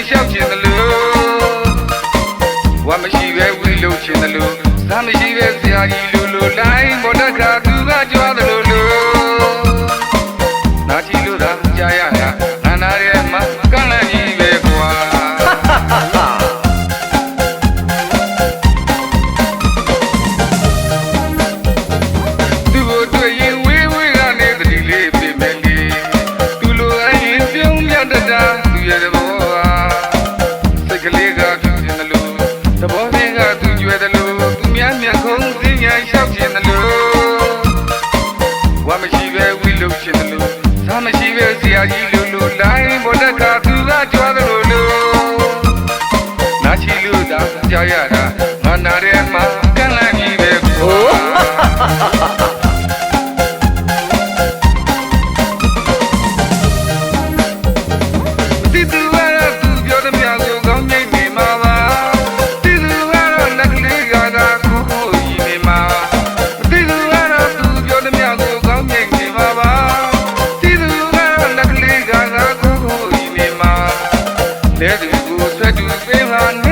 ရှောက်ခြင်းသလိုဝါမရှိပဲဝီလို့ခြင်းသလိုသာမရှိပဲဆရာကြီးလိုလိုလိုင်းပေါ်တက်ခါသူကကြွားသလိုလိုနာချီလို့သာကြားရတာငါနာရဲ့မှာကန့်လန့်ကြီးပဲကွာသူ့ကိုတွေ့ရင်ဝေးဝေးကနေတတိလေးပြမယ်လေသူလိုအရင်ပြုံးမြတ်တတာသူရဲ့သဘောစိတ်ကလေးကသူခြင်းသလိုသဘောမင်းကသူကြွယ်သလိုသူများမျက်ခုံးစင်းညာလျှောက်ခြင်းသလိုဝါမရှိပဲဝီလို့ခြင်းသလိုသာမရှိပဲဆရာကြီးလိုလိုလိုင်းပေါ်တက်ခါသူကကြွားသလိုလိုနာချီလို့သာကြားရတာငါနာတဲ့မှာကန့်လန့်ကြီးပဲကွာတဲ့သူကိုဆွဲတူပေးမှ